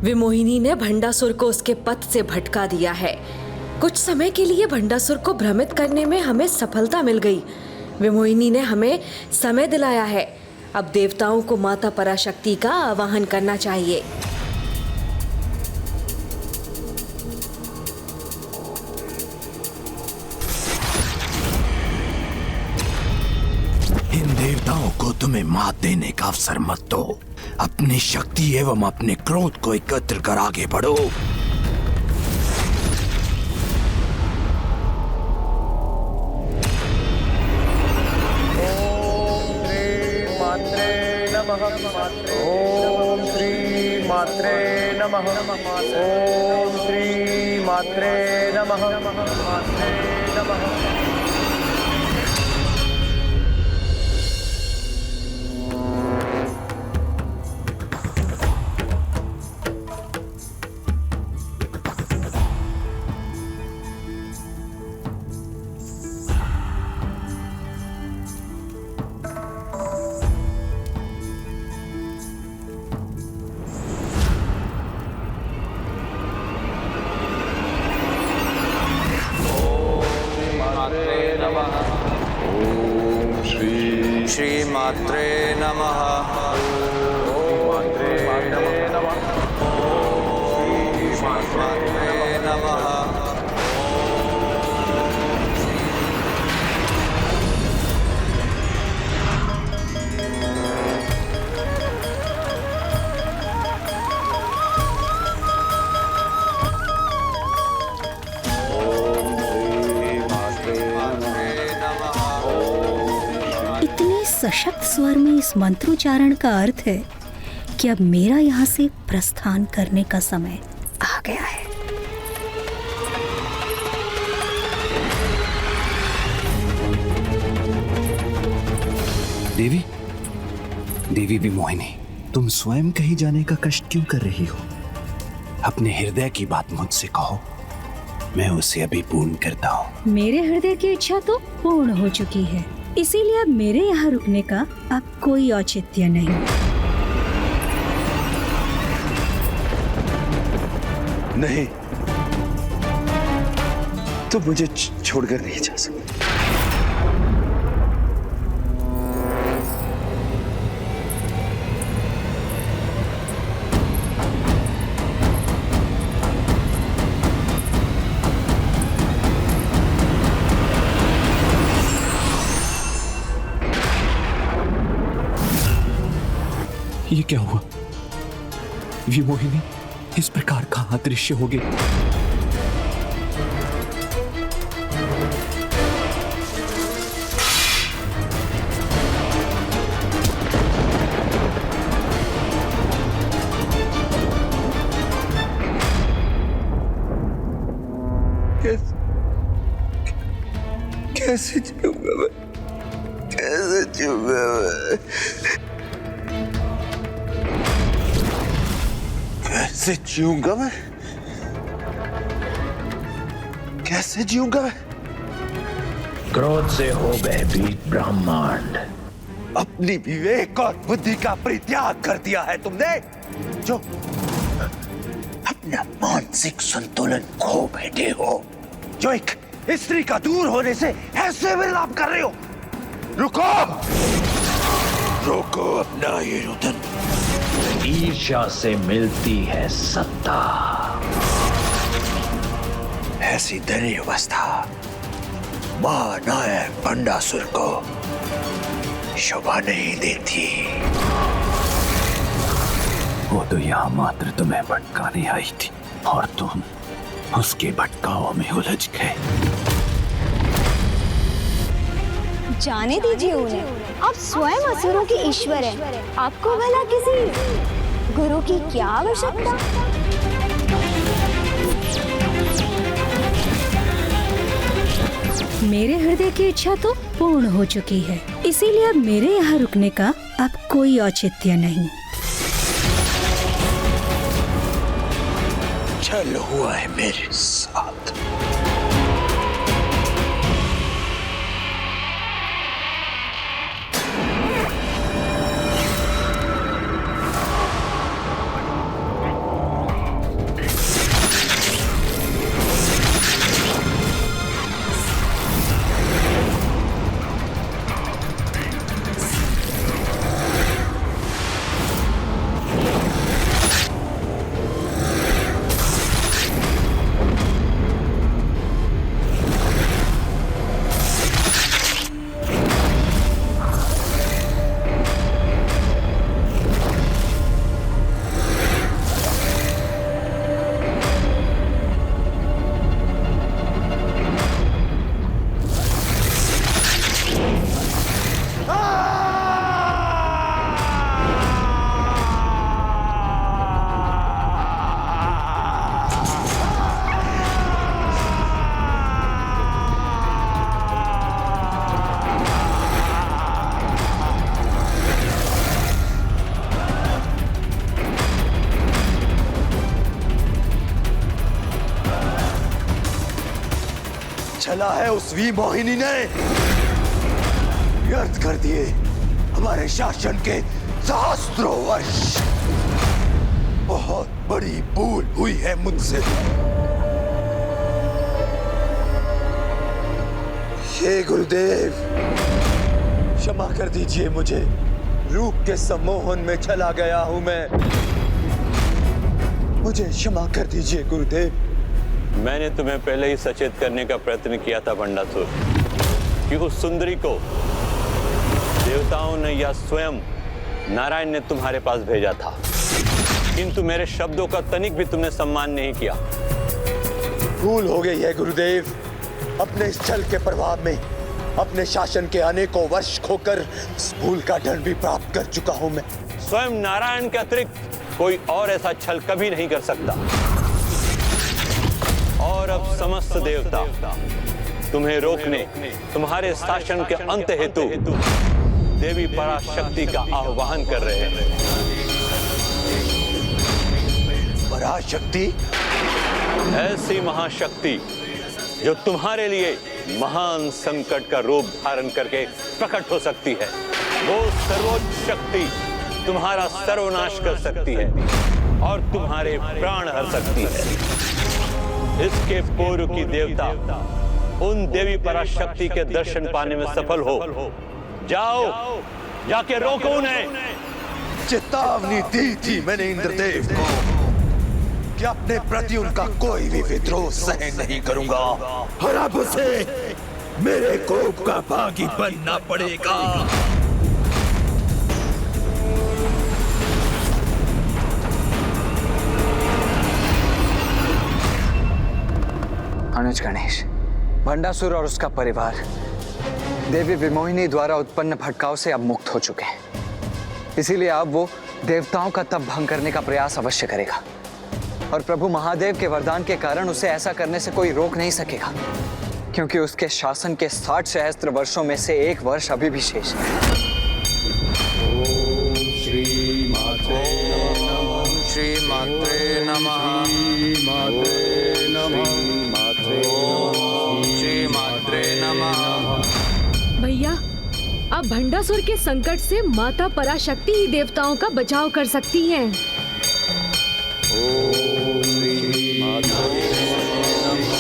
विमोहिनी ने भंडासुर को उसके पथ से भटका दिया है। कुछ समय के लिए भंडासुर को भ्रमित करने में हमें सफलता मिल गई। विमोहिनी ने हमें समय दिलाया है। अब देवताओं को माता पराशक्ति का आवाहन करना चाहिए। इन देवताओं को तुम्हें मात देने का अवसर मत दो। अपनी शक्ति एवं अपने क्रोध को एकत्र कर आगे बढ़ो। ओम श्री मात्रे नमः। ओम श्री मात्रे नमः। मात्रे नमः। श्री मात्रे नमः। मात्रे नमः। मात्रे नमः। सशक्त स्वर में इस मंत्रोच्चारण का अर्थ है कि अब मेरा यहाँ से प्रस्थान करने का समय आ गया है। देवी विमोहिनी, तुम स्वयं कहीं जाने का कष्ट क्यों कर रही हो? अपने हृदय की बात मुझसे कहो, मैं उसे अभी पूर्ण करता हूँ। मेरे हृदय की इच्छा तो पूर्ण हो चुकी है, इसीलिए अब मेरे यहाँ रुकने का अब कोई औचित्य नहीं। नहीं, तो मुझे छोड़कर नहीं जा सकते। ये क्या हुआ? विमोहिनी इस प्रकार का अदृश्य हो गई। कैसे जीऊंगा मैं? कैसे जीऊंगा मैं? कैसे जीऊंगा मैं? कैसे जीऊंगा मैं? क्रोध से हो भयभीत ब्रह्मांड। अपनी विवेक और बुद्धि का परित्याग कर दिया है तुमने, जो अपना मानसिक संतुलन खो बैठे हो, जो एक स्त्री का दूर होने से ऐसे विलाप कर रहे हो। रुको, रुको अपना ये रुदन। ईर्ष्या से मिलती है सत्ता। ऐसी दयनीय अवस्था महानायक भंडासुर को शोभा नहीं देती। वो तो यहाँ मात्र तुम्हें भटकाने आई थी और तुम उसके भटकाव में उलझ गए। जाने दीजिए उन्हें, आप स्वयं असुरों के ईश्वर हैं। आपको भला किसी गुरु की क्या आवश्यकता? मेरे हृदय की इच्छा तो पूर्ण हो चुकी है, इसीलिए अब मेरे यहाँ रुकने का अब कोई औचित्य नहीं। छल हुआ है मेरे साथ। छला है उस वी मोहिनी ने व्यर्थ कर दिए हमारे शासन के सहस्त्रों वर्ष। बहुत बड़ी भूल हुई है मुझसे। हे गुरुदेव, क्षमा कर दीजिए मुझे। रूप के सम्मोहन में चला गया हूं मैं। मुझे क्षमा कर दीजिए गुरुदेव। मैंने तुम्हें पहले ही सचेत करने का प्रयत्न किया था भंडासुर कि उस सुंदरी को देवताओं ने या स्वयं नारायण ने तुम्हारे पास भेजा था, किंतु मेरे शब्दों का तनिक भी तुमने सम्मान नहीं किया। भूल हो गई है गुरुदेव। अपने इस छल के प्रभाव में अपने शासन के अनेकों वर्ष खोकर इस भूल का दंड भी प्राप्त कर चुका हूं मैं। स्वयं नारायण के अतिरिक्त कोई और ऐसा छल कभी नहीं कर सकता। और अब समस्त देवता तुम्हें रोकने, तुम्हारे शासन के अंत हेतु देवी पराशक्ति का आह्वान कर रहे हैं। पराशक्ति? ऐसी महाशक्ति जो तुम्हारे लिए महान संकट का रूप धारण करके प्रकट हो सकती है। वो सर्वोच्च शक्ति तुम्हारा सर्वनाश कर सकती है और तुम्हारे प्राण हर सकती है। इसके पूर्व की देवता उन देवी पराशक्ति के दर्शन पाने में सफल हो, जाओ जाके रोको उन्हें। चेतावनी दी थी मैंने इंद्रदेव को कि अपने प्रति उनका कोई भी विद्रोह सहन नहीं करूंगा और अब उसे मेरे कोप का भागी बनना पड़ेगा। अनुज गणेश, भंडासुर और उसका परिवार देवी विमोहिनी द्वारा उत्पन्न भटकाव से अब मुक्त हो चुके हैं। इसीलिए अब वो देवताओं का तप भंग करने का प्रयास अवश्य करेगा और प्रभु महादेव के वरदान के कारण उसे ऐसा करने से कोई रोक नहीं सकेगा, क्योंकि उसके शासन के 60 सहस्त्र वर्षों में से एक वर्ष अभी भी शेष है। ओम श्री मात्रे नमः। श्री मात्रे नमः। भैया, अब भंडासुर के संकट से माता पराशक्ति ही देवताओं का बचाव कर सकती हैं। ओम श्री मात्रे नमः।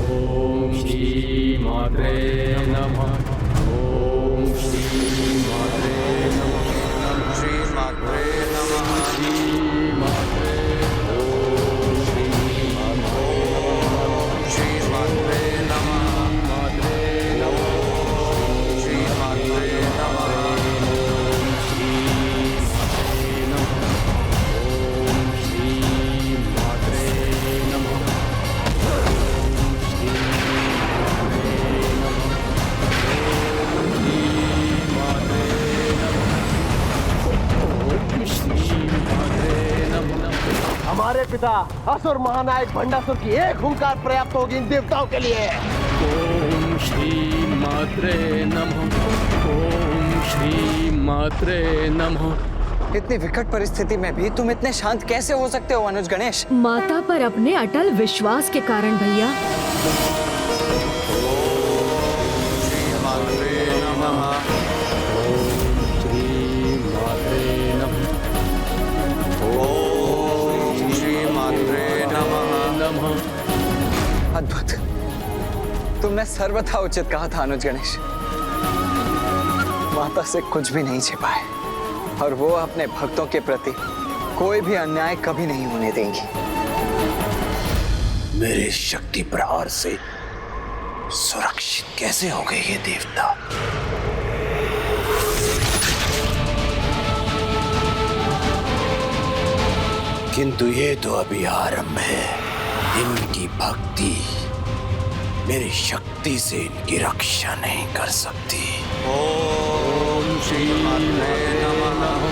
ओम श्री मात्रे नमः। ओम श्री मात्रे नमः। श्री मात्रे नमः। श्री मात्रे। ओम श्री मात्रे नमः। मात्रे नमः। श्री मात्रे नमः। हमारे पिता असुर महानायक भंडासुर की एक हुंकार पर्याप्त होगी इन देवताओं के लिए। ओम श्री मात्रे नमः। ओम श्री मात्रे नमः। इतनी विकट परिस्थिति में भी तुम इतने शांत कैसे हो सकते हो अनुज गणेश? माता पर अपने अटल विश्वास के कारण भैया। अद्भुत, तुमने सर्वथा उचित कहा था अनुज गणेश। माता से कुछ भी नहीं छिपाए और वो अपने भक्तों के प्रति कोई भी अन्याय कभी नहीं होने देंगी। मेरे शक्ति प्रहार से सुरक्षित कैसे हो गए ये देवता? किंतु ये तो अभी आरंभ है। इनकी भक्ति मेरी शक्ति से इनकी रक्षा नहीं कर सकती। ओम श्री मात्रे नमः।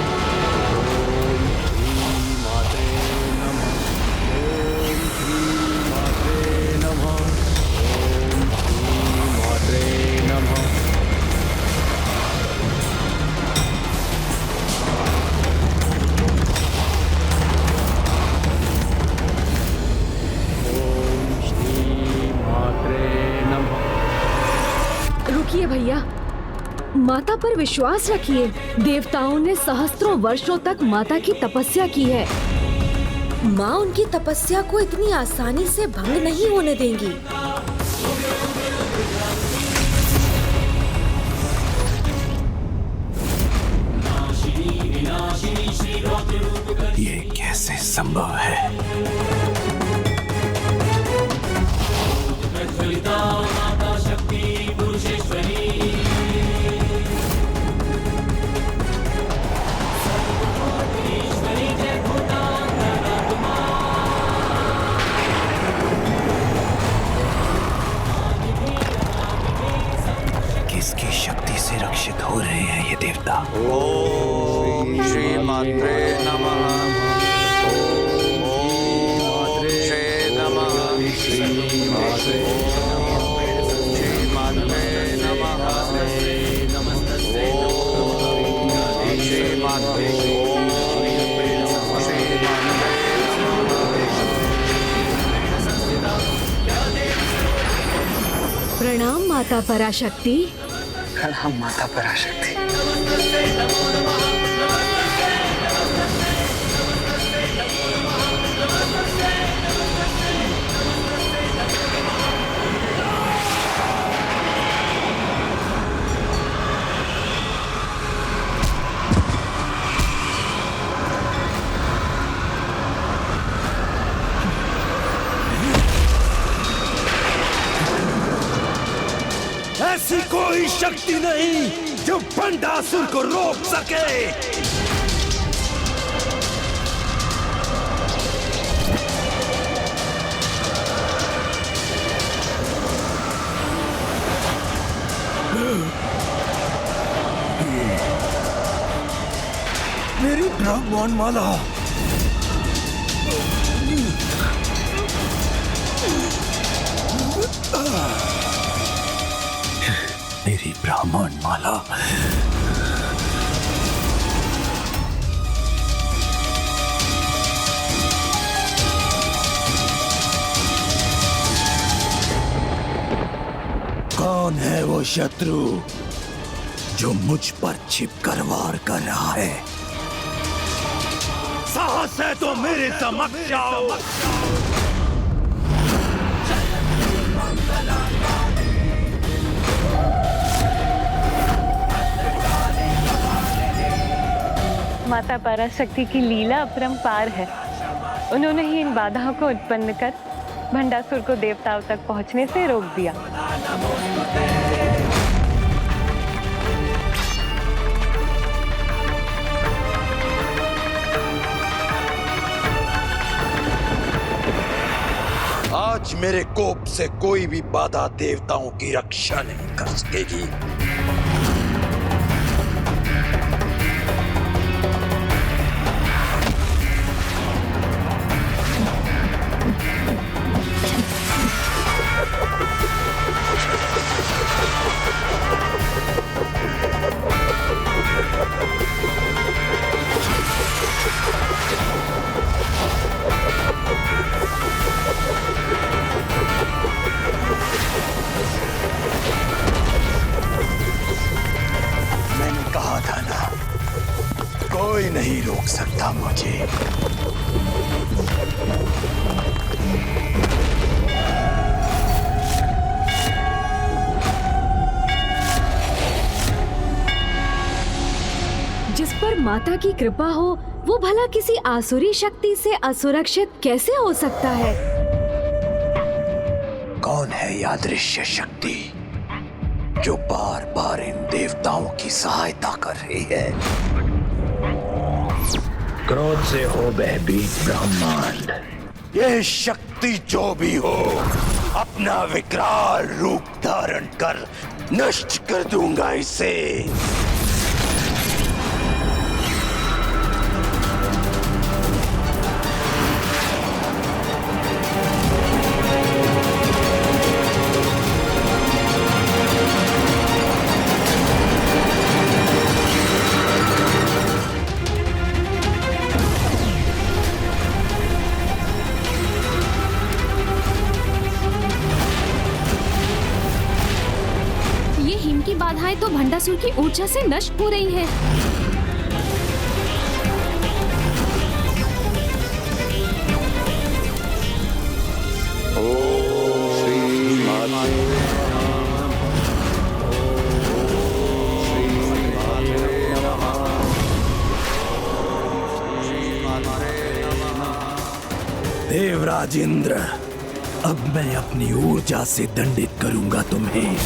माता पर विश्वास रखिए। देवताओं ने सहस्त्रों वर्षों तक माता की तपस्या की है। माँ उनकी तपस्या को इतनी आसानी से भंग नहीं होने देंगी। ये कैसे संभव है? किसकी शक्ति से रक्षित हो रहे हैं ये देवता? ओम श्री मात्रे नमः। ओम श्री नमः। श्री मात्रे नमः। ओम श्री मात्रे। प्रणाम माता पराशक्ति। प्रणाम माता पराशक्ति। ऐसी कोई शक्ति नहीं जो भंडासुर को रोक सके। मेरी ब्राह्मण माला। मेरी ब्राह्मण माला। कौन है वो शत्रु जो मुझ पर छिपकर वार कर रहा है? साहस है तो मेरे समक्ष आओ। माता पराशक्ति की लीला अपरंपार है। उन्होंने ही इन बाधाओं को उत्पन्न कर भंडासुर को देवताओं तक पहुंचने से रोक दिया। आज मेरे कोप से कोई भी बाधा देवताओं की रक्षा नहीं कर सकेगी। कोई नहीं रोक सकता मुझे। जिस पर माता की कृपा हो वो भला किसी आसुरी शक्ति से असुरक्षित कैसे हो सकता है? कौन है यह अदृश्य शक्ति जो बार बार इन देवताओं की सहायता कर रही है? क्रोध से हो भयभीत ब्रह्मांड। ये शक्ति जो भी हो, अपना विकराल रूप धारण कर नष्ट कर दूंगा इसे। बाधाएं तो तो भंडासुर की ऊर्जा से नष्ट हो रही है। देवराज इंद्र, अब मैं अपनी ऊर्जा से दंडित करूंगा तुम्हें।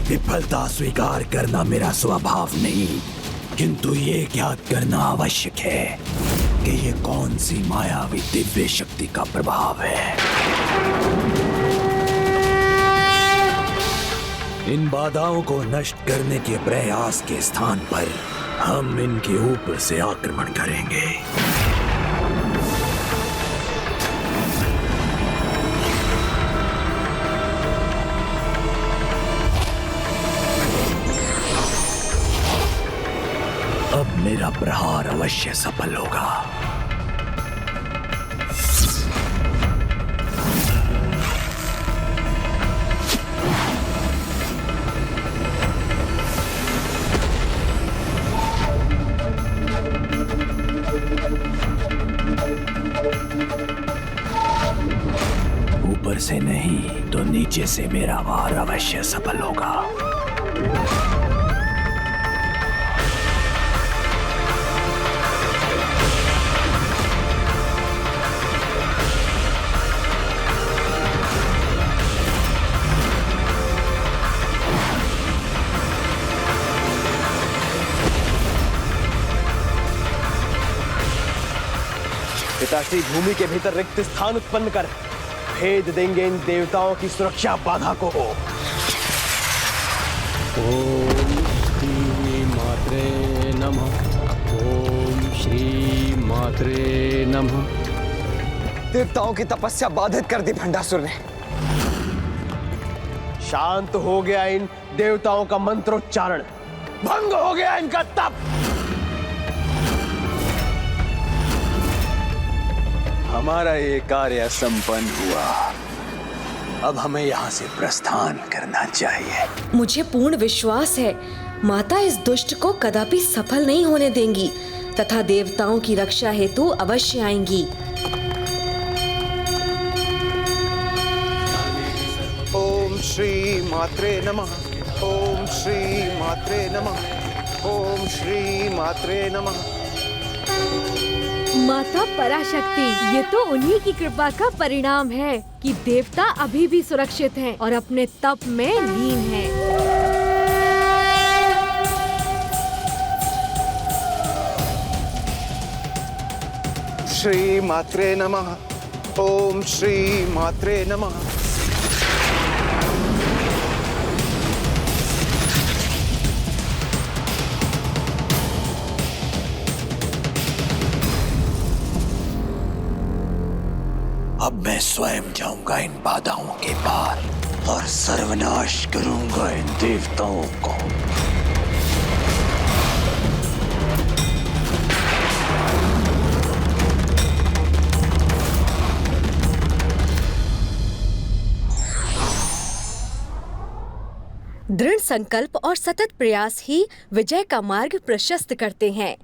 विफलता स्वीकार करना मेरा स्वभाव नहीं, किंतु ये ज्ञात करना आवश्यक है कि ये कौन सी मायावी दिव्य शक्ति का प्रभाव है। इन बाधाओं को नष्ट करने के प्रयास के स्थान पर हम इनके ऊपर से आक्रमण करेंगे। अब मेरा प्रहार अवश्य सफल होगा। ऊपर से नहीं तो नीचे से मेरा वार अवश्य सफल होगा। पिताश्री भूमि के भीतर रिक्त स्थान उत्पन्न कर भेद देंगे इन देवताओं की सुरक्षा बाधा को। ओम श्री मात्रे नमः। ओम श्री मात्रे नमः। देवताओं की तपस्या बाधित कर दी भंडासुर ने। शांत हो गया इन देवताओं का मंत्रोच्चारण, भंग हो गया इनका तप। हमारा ये कार्य संपन्न हुआ। अब हमें यहाँ से प्रस्थान करना चाहिए। मुझे पूर्ण विश्वास है माता इस दुष्ट को कदापि सफल नहीं होने देंगी तथा देवताओं की रक्षा हेतु अवश्य आएंगी। ओम श्री मात्रे नमः। ओम श्री मात्रे नमः। ओम श्री मात्रे नमः। माता पराशक्ति, ये तो उन्हीं की कृपा का परिणाम है कि देवता अभी भी सुरक्षित हैं और अपने तप में लीन हैं। श्री मात्रे नमः। ओम श्री मात्रे नमः। अब मैं स्वयं जाऊंगा इन बाधाओं के पार और सर्वनाश करूंगा इन देवताओं को। दृढ़ संकल्प और सतत प्रयास ही विजय का मार्ग प्रशस्त करते हैं।